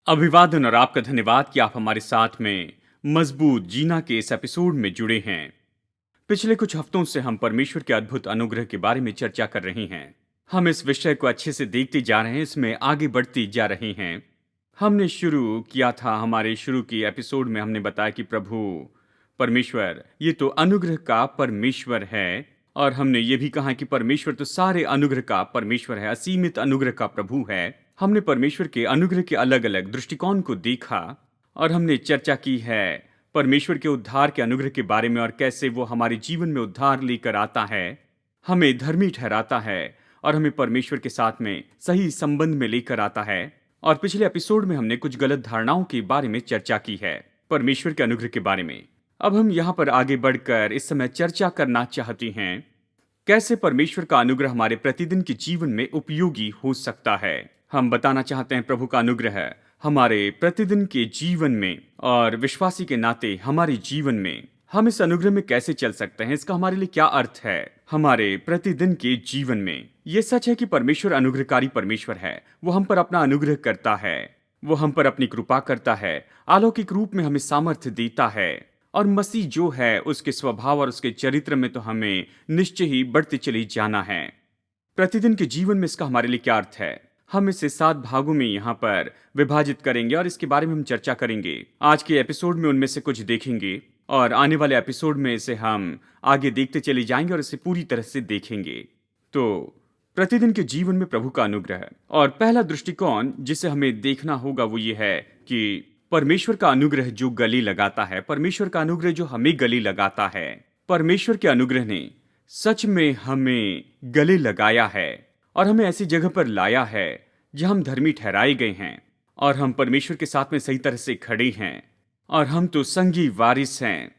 अभिवादन और आपका धन्यवाद कि आप हमारे साथ में मजबूत जीना के इस एपिसोड में जुड़े हैं। पिछले कुछ हफ्तों से हम परमेश्वर के अद्भुत अनुग्रह के बारे में चर्चा कर रहे हैं। हम इस विषय को अच्छे से देखते जा रहे हैं, इसमें आगे बढ़ते जा रहे हैं। हमने शुरू किया था, हमारे शुरू की एपिसोड में हमने बताया कि प्रभु परमेश्वर ये तो अनुग्रह का परमेश्वर है, और हमने ये भी कहा कि परमेश्वर तो सारे अनुग्रह का परमेश्वर है, असीमित अनुग्रह का प्रभु है। हमने परमेश्वर के अनुग्रह के अलग अलग दृष्टिकोण को देखा, और हमने चर्चा की है परमेश्वर के उद्धार के अनुग्रह के बारे में, और कैसे वो हमारे जीवन में उद्धार लेकर आता है, हमें धर्मी ठहराता है और हमें परमेश्वर के साथ में सही संबंध में लेकर आता है। और पिछले एपिसोड में हमने कुछ गलत धारणाओं के बारे में चर्चा की है परमेश्वर के अनुग्रह के बारे में। अब हम यहाँ पर आगे बढ़कर इस समय चर्चा करना चाहते हैं कैसे परमेश्वर का अनुग्रह हमारे प्रतिदिन के जीवन में उपयोगी हो सकता है। हम बताना चाहते हैं प्रभु का अनुग्रह हमारे प्रतिदिन के जीवन में और विश्वासी के नाते हमारे जीवन में हम इस अनुग्रह में कैसे चल सकते हैं, इसका हमारे लिए क्या अर्थ है हमारे प्रतिदिन के जीवन में। ये सच है कि परमेश्वर अनुग्रहकारी परमेश्वर है। वो हम पर अपना अनुग्रह करता है, वो हम पर अपनी कृपा करता है, अलौकिक रूप में हमें सामर्थ्य देता है। और मसीह जो है उसके स्वभाव और उसके चरित्र में तो हमें निश्चय ही बढ़ते चले जाना है। प्रतिदिन के जीवन में इसका हमारे लिए क्या अर्थ है, हम इसे 7 भागों में यहाँ पर विभाजित करेंगे और इसके बारे में हम चर्चा करेंगे। आज के एपिसोड में उनमें से कुछ देखेंगे और आने वाले एपिसोड में इसे हम आगे देखते चले जाएंगे और इसे पूरी तरह से देखेंगे। तो प्रतिदिन के जीवन में प्रभु का अनुग्रह, और पहला दृष्टिकोण जिसे हमें देखना होगा वो ये है कि परमेश्वर का अनुग्रह जो गले लगाता है, परमेश्वर का अनुग्रह जो हमें गले लगाता है। परमेश्वर के अनुग्रह ने सच में हमें गले लगाया है और हमें ऐसी जगह पर लाया है जहां हम धर्मी ठहराए गए हैं और हम परमेश्वर के साथ में सही तरह से खड़े हैं, और हम तो संगी वारिस हैं,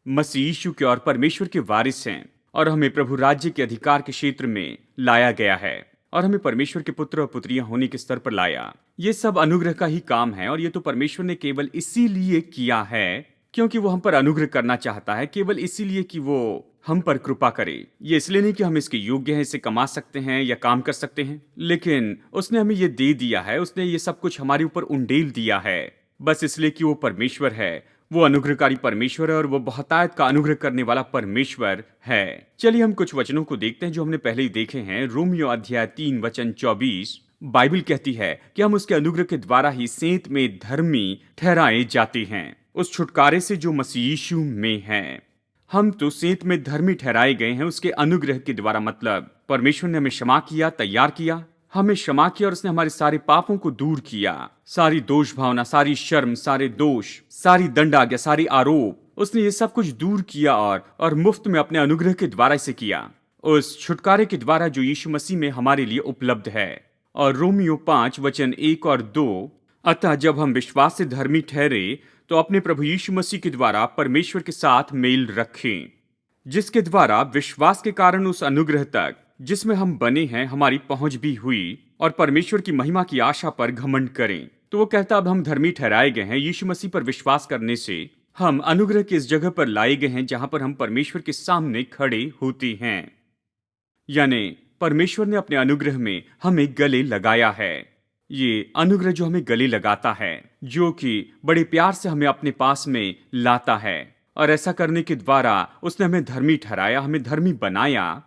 मसीह यीशु के और परमेश्वर के वारिस हैं, और हमें प्रभु राज्य के अधिकार के क्षेत्र में लाया गया है और हमें परमेश्वर के पुत्र और पुत्रियां होने के स्तर पर लाया। ये सब अनुग्रह का ही काम है, और ये तो परमेश्वर ने केवल इसीलिए किया है क्योंकि वो हम पर अनुग्रह करना चाहता है, केवल इसीलिए कि वो हम पर कृपा करे। ये इसलिए नहीं कि हम इसके योग्य हैं, इसे कमा सकते हैं या काम कर सकते हैं, लेकिन उसने हमें ये दे दिया है, उसने ये सब कुछ हमारे ऊपर उंडेल दिया है बस इसलिए कि वो परमेश्वर है, वो अनुग्रहकारी परमेश्वर है और वो बहुतायत का अनुग्रह करने वाला परमेश्वर है। चलिए हम कुछ वचनों को देखते हैं जो हमने पहले ही देखे हैं। रोमियो अध्याय 3 वचन 24 बाइबल कहती है कि हम उसके अनुग्रह के द्वारा ही सेंत में धर्मी ठहराए जाते हैं, उस छुटकारे से जो मसीह यीशु में है। हम तो सेंत में धर्मी ठहराए गए हैं उसके अनुग्रह के द्वारा। मतलब परमेश्वर ने हमें क्षमा किया, तैयार किया, हमें क्षमा किया और उसने हमारे सारे पापों को दूर किया। सारी दोष भावना, सारी शर्म, सारे दोष, सारी दंडाज्ञा, सारी आरोप, उसने ये सब कुछ दूर किया और मुफ्त में अपने अनुग्रह के द्वारा इसे किया, उस छुटकारे के द्वारा जो यीशु मसीह में हमारे लिए उपलब्ध है। और रोमियो 5 वचन 1 और 2, अतः जब हम विश्वास से धर्मी ठहरे तो अपने प्रभु यीशु मसीह के द्वारा परमेश्वर के साथ मेल रखें, जिसके द्वारा विश्वास के कारण उस अनुग्रह तक जिसमें हम बने हैं हमारी पहुंच भी हुई, और परमेश्वर की महिमा की आशा पर घमंड करें। तो वो कहता अब हम धर्मी ठहराए गए हैं, यीशु मसीह पर विश्वास करने से हम अनुग्रह की इस जगह पर लाए गए हैं जहां पर हम परमेश्वर के सामने खड़े होते हैं। यानी परमेश्वर ने अपने अनुग्रह में हमें गले लगाया है। ये अनुग्रह जो हमें गले लगाता है, जो कि बड़े प्यार से हमें अपने पास में लाता है, और ऐसा करने के द्वारा उसने हमें धर्मी ठहराया, हमें धर्मी बनाया,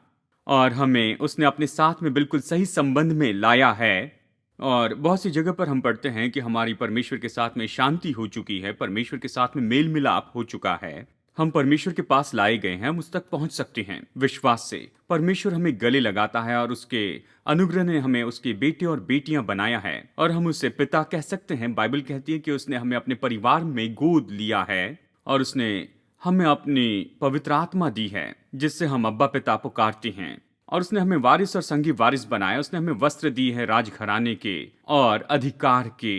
और हमें उसने अपने साथ में बिल्कुल सही संबंध में लाया है। और बहुत सी जगह पर हम पढ़ते हैं कि हमारी परमेश्वर के साथ में शांति हो चुकी है, परमेश्वर के साथ में मेल मिलाप हो चुका है, हम परमेश्वर के पास लाए गए हैं, हम उस तक पहुंच सकते हैं विश्वास से। परमेश्वर हमें गले लगाता है और उसके अनुग्रह ने हमें उसके बेटे और बेटियां बनाया है, और हम उसे पिता कह सकते हैं। बाइबल कहती है कि उसने हमें अपने परिवार में गोद लिया है और उसने हमें अपनी पवित्र आत्मा दी है जिससे हम अब्बा पिता पुकारते हैं, और उसने हमें वारिस और संगी वारिस बनाया। उसने हमें वस्त्र दी है राजघराने के और अधिकार के,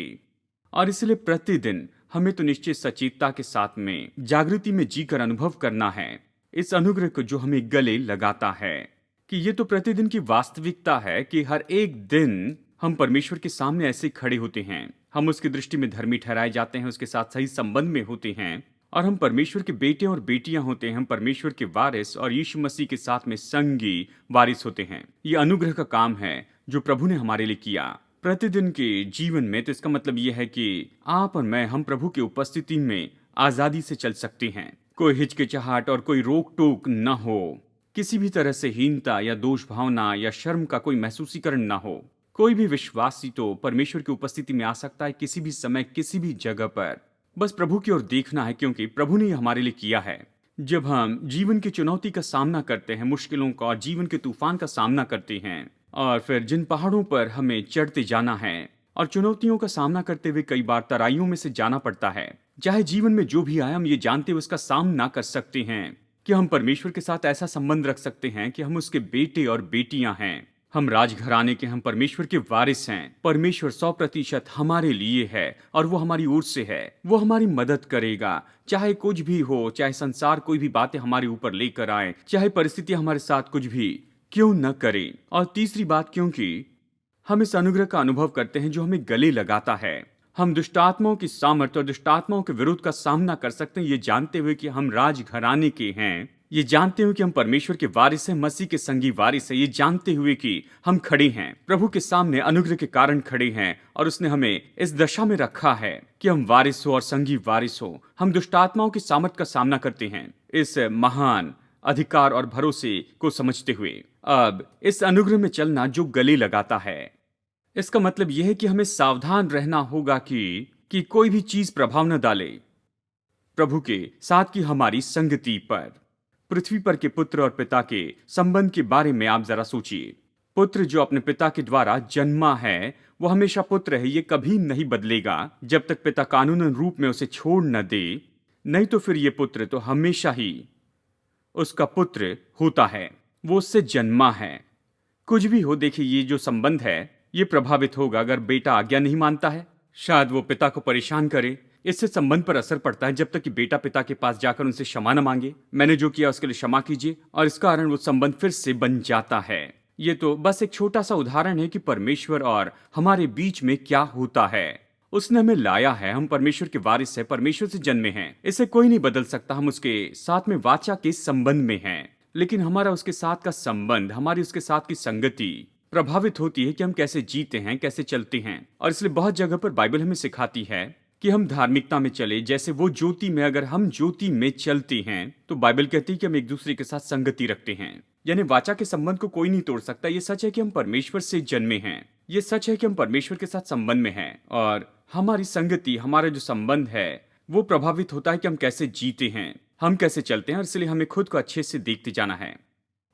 और इसलिए प्रतिदिन हमें तो निश्चित सचेतता के साथ में जागृति में जीकर अनुभव करना है इस अनुग्रह को जो हमें गले लगाता है, कि ये तो प्रतिदिन की वास्तविकता है कि हर एक दिन हम परमेश्वर के सामने ऐसे खड़े होते हैं, हम उसकी दृष्टि में धर्मी ठहराए जाते हैं, उसके साथ सही संबंध में होते हैं, और हम परमेश्वर के बेटे और बेटियां होते हैं, हम परमेश्वर के वारिस और यीशु मसीह के साथ में संगी वारिस होते हैं। ये अनुग्रह का काम है जो प्रभु ने हमारे लिए किया। प्रतिदिन के जीवन में तो इसका मतलब यह है कि आप और मैं, हम प्रभु की उपस्थिति में आजादी से चल सकते हैं। कोई हिचकिचाहट और कोई रोक टोक न हो, किसी भी तरह से हीनता या दोष भावना या शर्म का कोई महसूसीकरण ना हो। कोई भी विश्वासी तो परमेश्वर की उपस्थिति में आ सकता है किसी भी समय, किसी भी जगह पर। बस प्रभु की ओर देखना है, क्योंकि प्रभु ने हमारे लिए किया है। जब हम जीवन की चुनौती का सामना करते हैं, मुश्किलों का और जीवन के तूफान का सामना करते हैं, और फिर जिन पहाड़ों पर हमें चढ़ते जाना है और चुनौतियों का सामना करते हुए कई बार तराइयों में से जाना पड़ता है, चाहे जीवन में जो भी आए, हम ये जानते हुए उसका सामना कर सकते हैं कि हम परमेश्वर के साथ ऐसा संबंध रख सकते हैं कि हम उसके बेटे और बेटियां हैं। हम राजघराने के, हम परमेश्वर के वारिस हैं। परमेश्वर 100% हमारे लिए है और वो हमारी ओर से है। वो हमारी मदद करेगा, चाहे कुछ भी हो, चाहे संसार कोई भी बातें हमारे ऊपर लेकर आए, चाहे परिस्थितियां हमारे साथ कुछ भी क्यों न करें। और तीसरी बात, क्योंकि हम इस अनुग्रह का अनुभव करते हैं जो हमें गले लगाता है। हम दुष्टात्माओं की सामर्थ्य और दुष्टात्माओं के विरोध का सामना कर सकते हैं, ये जानते हुए कि हम राजघराने के हैं, ये जानते हुए कि हम परमेश्वर के वारिस हैं, मसीह के संगी वारिस हैं, ये जानते हुए कि हम खड़े हैं प्रभु के सामने, अनुग्रह के कारण खड़े हैं, और उसने हमें इस दशा में रखा है कि हम वारिस हो और संगी वारिस हो। हम दुष्टात्माओं की सामर्थ का सामना करते हैं इस महान अधिकार और भरोसे को समझते हुए। अब इस अनुग्रह में चलना जो गले लगाता है, इसका मतलब यह है कि हमें सावधान रहना होगा कि कोई भी चीज प्रभाव न डाले प्रभु के साथ की हमारी संगति पर। पृथ्वी पर के पुत्र और पिता के संबंध के बारे में आप जरा सोचिए। पुत्र जो अपने पिता के द्वारा जन्मा है, वो हमेशा पुत्र है, ये कभी नहीं बदलेगा जब तक पिता कानूनन रूप में उसे छोड़ न दे। नहीं तो फिर ये पुत्र तो हमेशा ही उसका पुत्र होता है, वो उससे जन्मा है। कुछ भी हो, देखिए, ये जो संबंध है ये प्रभावित होगा अगर बेटा आज्ञा नहीं मानता है। शायद वो पिता को परेशान करे, इससे संबंध पर असर पड़ता है जब तक कि बेटा पिता के पास जाकर उनसे क्षमा न मांगे, मैंने जो किया उसके लिए क्षमा कीजिए, और इस कारण वो संबंध फिर से बन जाता है। ये तो बस एक छोटा सा उदाहरण है कि परमेश्वर और हमारे बीच में क्या होता है। उसने हमें लाया है, हम परमेश्वर के वारिस हैं, परमेश्वर से जन्मे हैं, इसे कोई नहीं बदल सकता। हम उसके साथ में वाचा के संबंध में हैं, लेकिन हमारा उसके साथ का संबंध, हमारी उसके साथ की संगति प्रभावित होती है कि हम कैसे जीते हैं, कैसे चलते हैं। और इसलिए बहुत जगह पर बाइबल हमें सिखाती है कि हम धार्मिकता में चले जैसे वो ज्योति में। अगर हम ज्योति में चलते हैं तो बाइबल कहती है कि हम एक दूसरे के साथ संगति रखते हैं, यानी वाचा के संबंध को कोई नहीं तोड़ सकता। ये सच है कि हम परमेश्वर से जन्मे हैं, ये सच है कि हम परमेश्वर के साथ संबंध में हैं, और हमारी संगति, हमारा जो संबंध है वो प्रभावित होता है कि हम कैसे जीते हैं, हम कैसे चलते हैं। और इसलिए हमें खुद को अच्छे से देखते जाना है।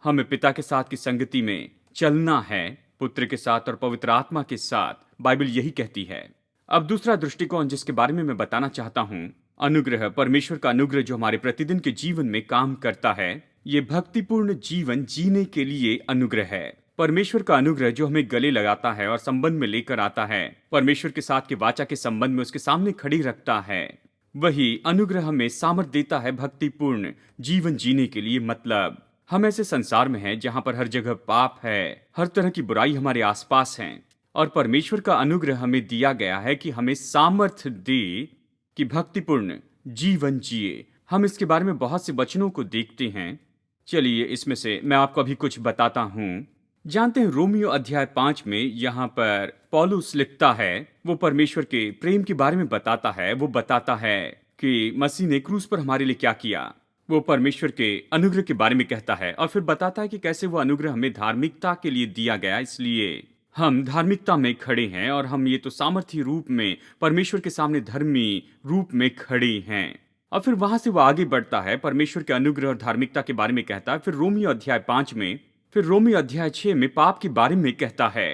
हमें पिता के साथ की संगति में चलना है, पुत्र के साथ और पवित्र आत्मा के साथ, बाइबल यही कहती है। अब दूसरा दृष्टिकोण जिसके बारे में मैं बताना चाहता हूँ, अनुग्रह, परमेश्वर का अनुग्रह जो हमारे प्रतिदिन के जीवन में काम करता है, ये भक्तिपूर्ण जीवन जीने के लिए अनुग्रह है। परमेश्वर का अनुग्रह जो हमें गले लगाता है और संबंध में लेकर आता है, परमेश्वर के साथ के वाचा के संबंध में उसके सामने खड़ी रखता है, वही अनुग्रह हमें सामर्थ देता है भक्तिपूर्ण जीवन जीने के लिए। मतलब हम ऐसे संसार में हैं जहां पर हर जगह पाप है, हर तरह की बुराई हमारे आसपास है, और परमेश्वर का अनुग्रह हमें दिया गया है कि हमें सामर्थ्य दे कि भक्तिपूर्ण जीवन जिए। हम इसके बारे में बहुत से वचनों को देखते हैं। चलिए इसमें से मैं आपको अभी कुछ बताता हूँ। जानते हैं, रोमियो अध्याय 5 में यहाँ पर पौलुस लिखता है, वो परमेश्वर के प्रेम के बारे में बताता है। वो बताता है कि मसीह ने क्रूस पर हमारे लिए क्या किया। वो परमेश्वर के अनुग्रह के बारे में कहता है, और फिर बताता है कि कैसे वो अनुग्रह हमें धार्मिकता के लिए दिया गया, इसलिए हम धार्मिकता में खड़े हैं, और हम ये तो सामर्थ्य रूप में परमेश्वर के सामने धर्मी रूप में खड़े हैं। और फिर वहां से वो आगे बढ़ता है, परमेश्वर के अनुग्रह और धार्मिकता के बारे में कहता है। फिर रोमियो अध्याय 5 में, फिर रोमियो अध्याय 6 में पाप के बारे में कहता है।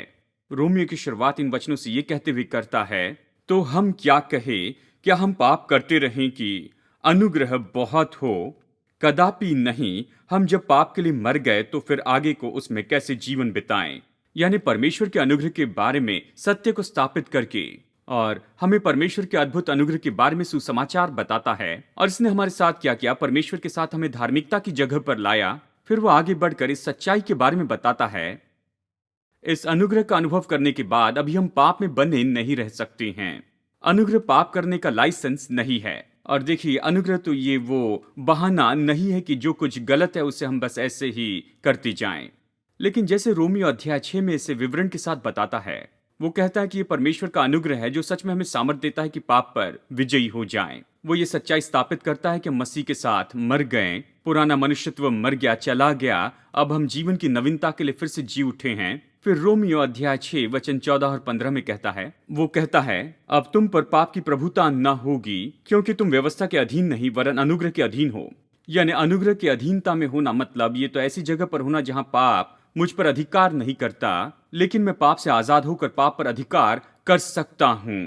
रोमियो की शुरुआत इन वचनों से ये कहते हुए करता है, तो हम क्या कहे, क्या हम पाप करते रहें कि अनुग्रह बहुत हो? कदापि नहीं। हम जब पाप के लिए मर गए तो फिर आगे को उसमें कैसे जीवन बिताएं। यानी परमेश्वर के अनुग्रह के बारे में सत्य को स्थापित करके, और हमें परमेश्वर के अद्भुत अनुग्रह के बारे में सुसमाचार बताता है। और इसने हमारे साथ क्या किया, परमेश्वर के साथ हमें धार्मिकता की जगह पर लाया। फिर वो आगे बढ़कर इस सच्चाई के बारे में बताता है, इस अनुग्रह का अनुभव करने के बाद अभी हम पाप में बने नहीं रह सकते हैं। अनुग्रह पाप करने का लाइसेंस नहीं है। और देखिए, अनुग्रह तो ये वो बहाना नहीं है कि जो कुछ गलत है उसे हम बस ऐसे ही करते जाएं। लेकिन जैसे रोमियो अध्याय 6 में इसे विवरण के साथ बताता है, वो कहता है कि ये परमेश्वर का अनुग्रह है जो सच में हमें सामर्थ देता है कि पाप पर विजयी हो जाएं। वो ये सच्चाई स्थापित करता है कि हम मसीह के साथ मर गए, पुराना मनुष्यत्व मर गया, चला गया, अब हम जीवन की नवीनता के लिए फिर से जी उठे हैं। फिर रोमियो अध्याय 6 वचन 14 और 15 में कहता है, वो कहता है, अब तुम पर पाप की प्रभुता न होगी, क्योंकि तुम व्यवस्था के अधीन नहीं वरन अनुग्रह के अधीन हो। यानी अनुग्रह की अधीनता में होना मतलब ये तो ऐसी जगह पर होना जहां पाप मुझ पर अधिकार नहीं करता, लेकिन मैं पाप से आजाद होकर पाप पर अधिकार कर सकता हूं।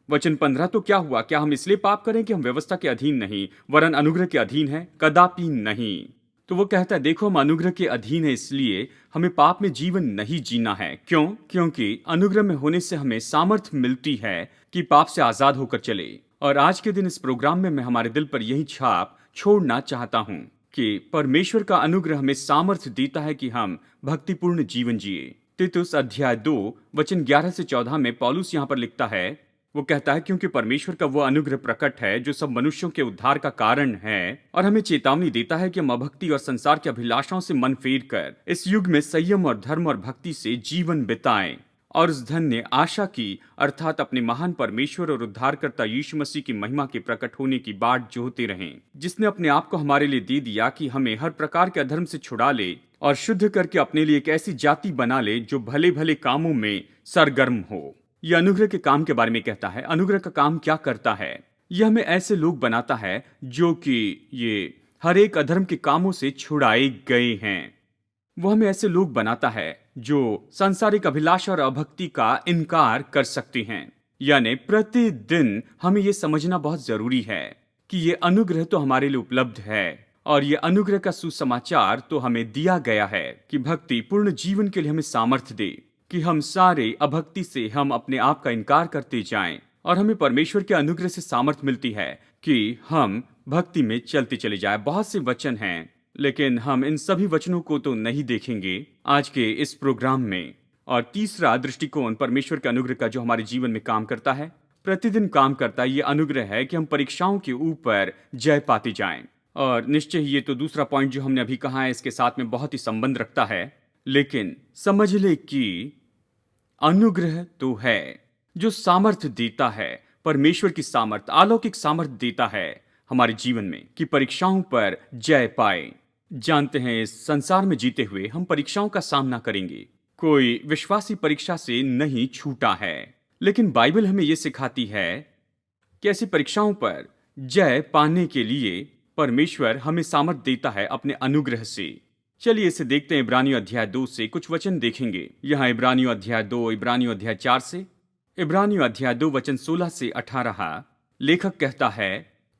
वचन 15 तो क्या हुआ? क्या हम इसलिए पाप करें कि हम व्यवस्था के अधीन नहीं वरन अनुग्रह के अधीन हैं? कदापि नहीं। तो वो कहता है, देखो हम अनुग्रह के अधीन है, इसलिए हमें पाप में जीवन नहीं जीना है। क्यों? क्योंकि अनुग्रह में होने से हमें सामर्थ्य मिलती है कि पाप से आजाद होकर चले। और आज के दिन इस प्रोग्राम में मैं हमारे दिल पर यही छाप छोड़ना चाहता हूं कि परमेश्वर का अनुग्रह हमें सामर्थ्य देता है कि हम भक्तिपूर्ण जीवन जिए। तीतुस अध्याय 2 वचन 11 से 14 में पौलुस यहाँ पर लिखता है, वो कहता है, क्योंकि परमेश्वर का वो अनुग्रह प्रकट है जो सब मनुष्यों के उद्धार का कारण है और हमें चेतावनी देता है कि हम अभक्ति और संसार की अभिलाषाओं से मन फेर कर इस युग में संयम और धर्म और भक्ति से जीवन बिताएं और उस धन्य आशा की अर्थात अपने महान परमेश्वर और उद्धारकर्ता यीशु मसीह की महिमा के प्रकट होने की बाट जोहते रहें, जिसने अपने आप को हमारे लिए दे दिया कि हमें हर प्रकार के अधर्म से छुड़ा ले और शुद्ध करके अपने लिए एक ऐसी जाति बना ले जो भले भले कामों में सरगर्म हो। यह अनुग्रह के काम के बारे में कहता है। अनुग्रह का काम क्या करता है? यह हमें ऐसे लोग बनाता है जो कि ये हर एक अधर्म के कामों से छुड़ाए गए हैं। वो हमें ऐसे लोग बनाता है जो सांसारिक अभिलाषा और अभक्ति का इनकार कर सकते हैं। यानी प्रतिदिन हमें ये समझना बहुत जरूरी है कि ये अनुग्रह तो हमारे लिए उपलब्ध है और ये अनुग्रह का सुसमाचार तो हमें दिया गया है कि भक्ति पूर्ण जीवन के लिए हमें सामर्थ्य दे कि हम सारे अभक्ति से हम अपने आप का इनकार करते जाएं और हमें परमेश्वर के अनुग्रह से सामर्थ्य मिलती है कि हम भक्ति में चलते चले जाएं। बहुत से वचन हैं, लेकिन हम इन सभी वचनों को तो नहीं देखेंगे आज के इस प्रोग्राम में। और तीसरा दृष्टिकोण परमेश्वर के अनुग्रह का जो हमारे जीवन में काम करता है, प्रतिदिन काम करता है, ये अनुग्रह है कि हम परीक्षाओं के ऊपर जय पाते जाएं। और निश्चय ही ये तो दूसरा पॉइंट जो हमने अभी कहा है इसके साथ में बहुत ही संबंध रखता है। लेकिन समझ ले कि अनुग्रह तो है जो सामर्थ्य देता है, परमेश्वर की सामर्थ्य, अलौकिक सामर्थ्य देता है हमारे जीवन में कि परीक्षाओं पर जय पाए। जानते हैं इस संसार में जीते हुए हम परीक्षाओं का सामना करेंगे। कोई विश्वासी परीक्षा से नहीं छूटा है, लेकिन बाइबल हमें यह सिखाती है कि ऐसी परीक्षाओं पर जय पाने के लिए परमेश्वर हमें सामर्थ्य देता है अपने अनुग्रह से। चलिए इसे देखते हैं। इब्रानियों अध्याय 2 से कुछ वचन देखेंगे। यहाँ इब्रानियों अध्याय 2, इब्रानियों अध्याय 4 से, इब्रानियों अध्याय 2 वचन 16 से 18 लेखक कहता है,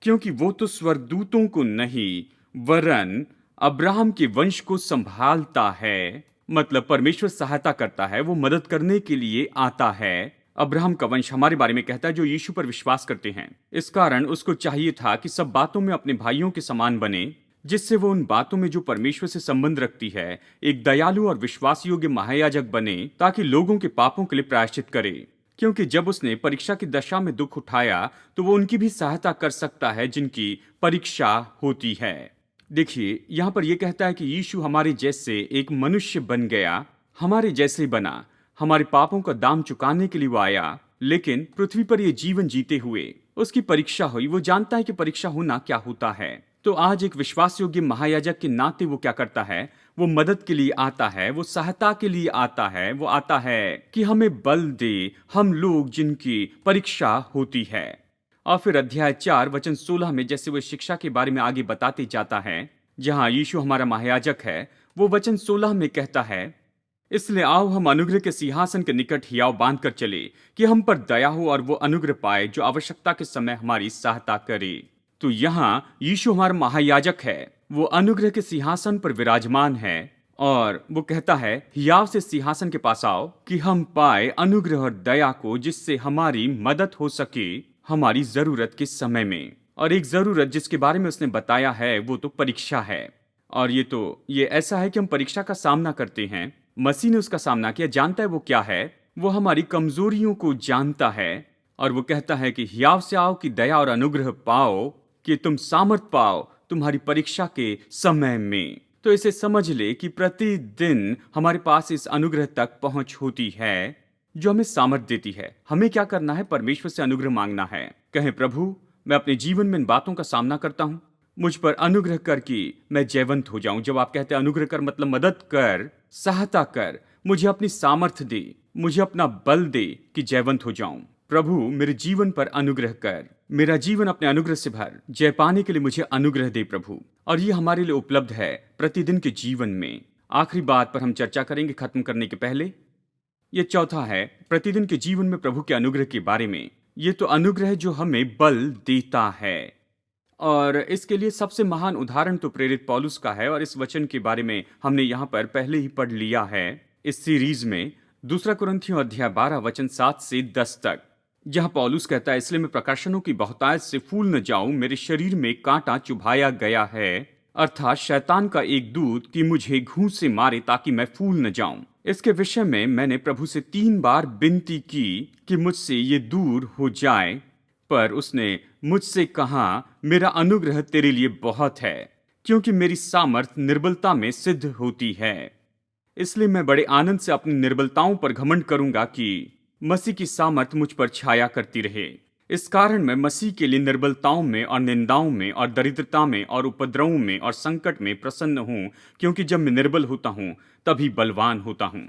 क्योंकि वो तो स्वर्गदूतों को नहीं वरन अब्राहम के वंश को संभालता है। मतलब परमेश्वर सहायता करता है, वो मदद करने के लिए आता है। अब्राहम का वंश हमारे बारे में कहता है जो यीशु पर विश्वास करते हैं। इस कारण उसको चाहिए था कि सब बातों में अपने भाइयों के समान बने, जिससे वो उन बातों में जो परमेश्वर से संबंध रखती है एक दयालु और विश्वास योग्य महायाजक बने, ताकि लोगों के पापों के लिए प्रायश्चित करे। क्योंकि जब उसने परीक्षा की दशा में दुख उठाया तो वो उनकी भी सहायता कर सकता है जिनकी परीक्षा होती है। देखिए यहाँ पर यह कहता है कि यीशु हमारे जैसे एक मनुष्य बन गया, हमारे जैसे बना, हमारे पापों का दाम चुकाने के लिए वो आया। लेकिन पृथ्वी पर यह जीवन जीते हुए उसकी परीक्षा हुई। वो जानता है कि परीक्षा होना क्या होता है। तो आज एक विश्वास योग्य महायाजक के नाते वो क्या करता है? वो मदद के लिए आता है, वो सहायता के लिए आता है। वो आता है कि हमें बल दे, हम लोग जिनकी परीक्षा होती है। और फिर अध्याय 4 वचन 16 में जैसे वो शिक्षा के बारे में आगे बताते जाता है, जहां यीशु हमारा महायाजक है, वो वचन 16 में कहता है, इसलिए आओ हम अनुग्रह के सिंहासन के निकट हियाव बांध कर चले कि हम पर दया हो और वो अनुग्रह पाए जो आवश्यकता के समय हमारी सहायता करे। तो यहाँ यीशु हमारा महायाजक है, वो अनुग्रह के सिंहासन पर विराजमान है और वो कहता है, हियाव से सिंहासन के पास आओ कि हम पाए अनुग्रह और दया को, जिससे हमारी मदद हो सके हमारी जरूरत के समय में। और एक जरूरत जिसके बारे में उसने बताया है वो तो परीक्षा है। और ये ऐसा है कि हम परीक्षा का सामना करते हैं। मसीह ने उसका सामना किया, जानता है वो क्या है? वो हमारी कमजोरियों को जानता है और वो कहता है कि हियाव से आओ कि दया और अनुग्रह पाओ, कि तुम सामर्थ पाओ तुम्हारी परीक्षा के समय में। तो इसे समझ ले कि प्रतिदिन हमारे पास इस अनुग्रह तक पहुंच होती है जो हमें सामर्थ देती है। हमें क्या करना है? परमेश्वर से अनुग्रह मांगना है। कहें, प्रभु, मैं अपने जीवन में इन बातों का सामना करता हूं, मुझ पर अनुग्रह कर कि मैं जयवंत हो जाऊं। जब आप कहते हैं अनुग्रह कर, मतलब मदद कर, सहायता कर, मुझे अपनी सामर्थ्य दे, मुझे अपना बल दे कि जयवंत हो जाऊं। प्रभु, मेरे जीवन पर अनुग्रह कर, मेरा जीवन अपने अनुग्रह से भर। जय पाने के लिए मुझे अनुग्रह दे प्रभु। और ये हमारे लिए उपलब्ध है प्रतिदिन के जीवन में। आखिरी बात पर हम चर्चा करेंगे खत्म करने के पहले। ये चौथा है प्रतिदिन के जीवन में प्रभु के अनुग्रह के बारे में। ये तो अनुग्रह है जो हमें बल देता है, और इसके लिए सबसे महान उदाहरण तो प्रेरित पौलुस का है। और इस वचन के बारे में हमने यहाँ पर पहले ही पढ़ लिया है इस सीरीज में, 2 कुरिन्थियों अध्याय 12 वचन 7 से 10 तक, जहाँ पौलुस कहता है, इसलिए मैं प्रकाशनों की बहुतायत से फूल न जाऊं, मेरे शरीर में कांटा चुभाया गया है, अर्थात शैतान का एक दूत कि मुझे घूंस से मारे ताकि मैं फूल न जाऊं। इसके विषय में मैंने प्रभु से 3 बार विनती की कि मुझसे ये दूर हो जाए, पर उसने मुझसे कहा, मेरा अनुग्रह तेरे लिए बहुत है, क्योंकि मेरी सामर्थ निर्बलता में सिद्ध होती है। इसलिए मैं बड़े आनंद से अपनी निर्बलताओं पर घमंड करूंगा कि मसीह की सामर्थ मुझ पर छाया करती रहे। इस कारण मैं मसीह के लिए निर्बलताओं में और निंदाओं में और दरिद्रता में और उपद्रवों में और संकट में प्रसन्न हूं, क्योंकि जब मैं निर्बल होता हूं तभी बलवान होता हूं।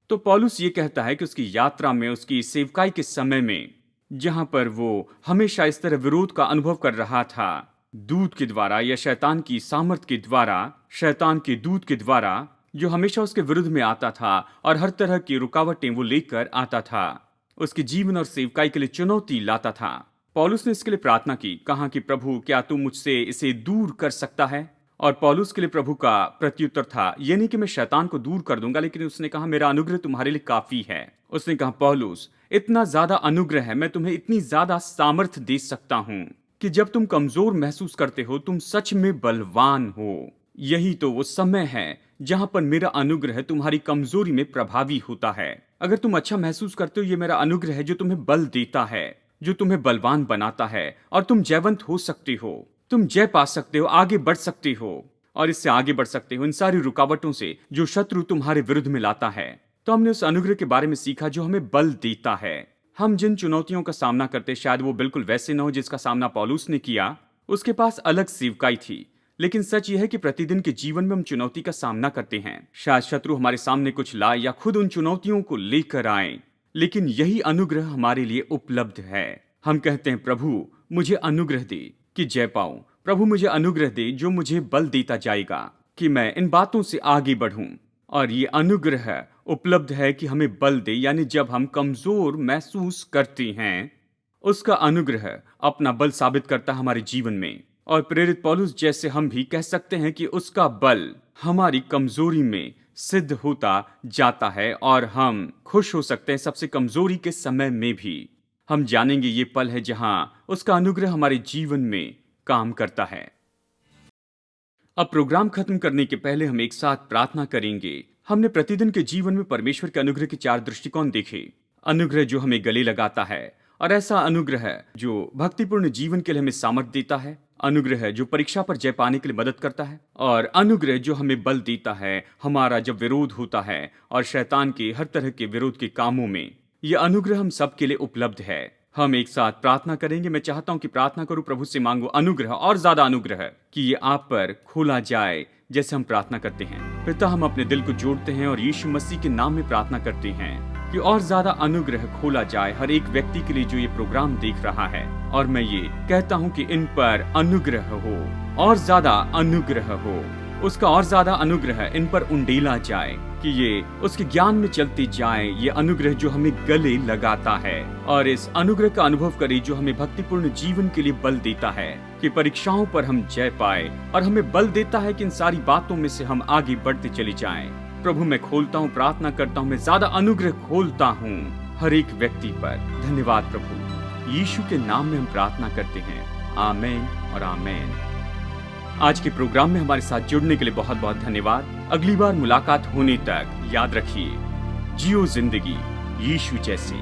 तो पौलुस ये कहता है कि उसकी यात्रा में, उसकी सेवकाई के समय में, जहां पर वो हमेशा इस तरह विरोध का अनुभव कर रहा था, दूत के द्वारा या शैतान की सामर्थ के द्वारा, शैतान के दूत के द्वारा, जो हमेशा उसके विरुद्ध में आता था और हर तरह की रुकावटें वो लेकर आता था, उसके जीवन और सेवकाई के लिए चुनौती लाता था। पौलुस ने इसके लिए प्रार्थना की, कहा कि प्रभु, क्या तू मुझसे इसे दूर कर सकता है? और पौलुस के लिए प्रभु का प्रत्युत्तर था, ये नहीं कि मैं शैतान को दूर कर दूंगा, लेकिन उसने कहा, मेरा अनुग्रह तुम्हारे लिए काफी है। उसने कहा, पौलुस, इतना ज्यादा अनुग्रह है, मैं तुम्हें इतनी ज्यादा सामर्थ्य दे सकता हूं कि जब तुम कमजोर महसूस करते हो, तुम सच में बलवान हो। यही तो वो समय है जहां पर मेरा अनुग्रह तुम्हारी कमजोरी में प्रभावी होता है। अगर तुम अच्छा महसूस करते हो, ये मेरा अनुग्रह है जो तुम्हें बल देता है, जो तुम्हें बलवान बनाता है, और तुम जयवंत हो सकते हो, तुम जय पा सकते हो, आगे बढ़ सकते हो, और इससे आगे बढ़ सकते हो इन सारी रुकावटों से जो शत्रु तुम्हारे विरुद्ध में लाता है। तो हमने उस अनुग्रह के बारे में सीखा जो हमें बल देता है। हम जिन चुनौतियों का सामना करते, शायद वो बिल्कुल वैसे न हो जिसका सामना पौलुस ने किया। उसके पास अलग सेवकाई थी, लेकिन सच यह है कि प्रतिदिन के जीवन में हम चुनौती का सामना करते हैं। शायद शत्रु हमारे सामने कुछ लाए या खुद उन चुनौतियों को लेकर आए, लेकिन यही अनुग्रह हमारे लिए उपलब्ध है। हम कहते हैं, प्रभु, मुझे अनुग्रह दे कि जय पाऊं। प्रभु, मुझे अनुग्रह दे जो मुझे बल देता जाएगा कि मैं इन बातों से आगे बढ़ूं। और ये अनुग्रह उपलब्ध है कि हमें बल दे, यानी जब हम कमजोर महसूस करते हैं, उसका अनुग्रह अपना बल साबित करता है हमारे जीवन में। और प्रेरित पौलुस जैसे हम भी कह सकते हैं कि उसका बल हमारी कमजोरी में सिद्ध होता जाता है, और हम खुश हो सकते हैं सबसे कमजोरी के समय में भी। हम जानेंगे ये पल है जहां उसका अनुग्रह हमारे जीवन में काम करता है। अब प्रोग्राम खत्म करने के पहले हम एक साथ प्रार्थना करेंगे। हमने प्रतिदिन के जीवन में परमेश्वर के अनुग्रह के 4 दृष्टिकोण देखे। अनुग्रह जो हमें गले लगाता है, और ऐसा अनुग्रह जो भक्तिपूर्ण जीवन के लिए हमें सामर्थ्य देता है, अनुग्रह जो परीक्षा पर जय पाने के लिए मदद करता है, और अनुग्रह जो हमें बल देता है हमारा जब विरोध होता है और शैतान के हर तरह के विरोध के कामों में। यह अनुग्रह हम सबके लिए उपलब्ध है। हम एक साथ प्रार्थना करेंगे। मैं चाहता हूं कि प्रार्थना करूं, प्रभु से मांगो अनुग्रह, और ज्यादा अनुग्रह कि ये आप पर खोला जाए। जैसे हम प्रार्थना करते हैं, पिता, हम अपने दिल को जोड़ते हैं और यीशु मसीह के नाम में प्रार्थना करते हैं कि और ज्यादा अनुग्रह खोला जाए हर एक व्यक्ति के लिए जो ये प्रोग्राम देख रहा है। और मैं ये कहता हूं कि इन पर अनुग्रह हो, और ज्यादा अनुग्रह हो, उसका और ज्यादा अनुग्रह इन पर उंडेला जाए कि ये उसके ज्ञान में चलती जाए। ये अनुग्रह जो हमें गले लगाता है, और इस अनुग्रह का अनुभव करें जो हमें भक्तिपूर्ण जीवन के लिए बल देता है कि परीक्षाओं पर हम जय पाए, और हमें बल देता है कि इन सारी बातों में से हम आगे बढ़ते चले जाएं। प्रभु, मैं खोलता हूँ, प्रार्थना करता हूँ, मैं ज्यादा अनुग्रह खोलता हूँ हर एक व्यक्ति पर। धन्यवाद प्रभु, यीशु के नाम में हम प्रार्थना करते हैं। आमीन और आमीन। आज के प्रोग्राम में हमारे साथ जुड़ने के लिए बहुत बहुत धन्यवाद। अगली बार मुलाकात होने तक याद रखिए, जियो जिंदगी यीशु जैसी।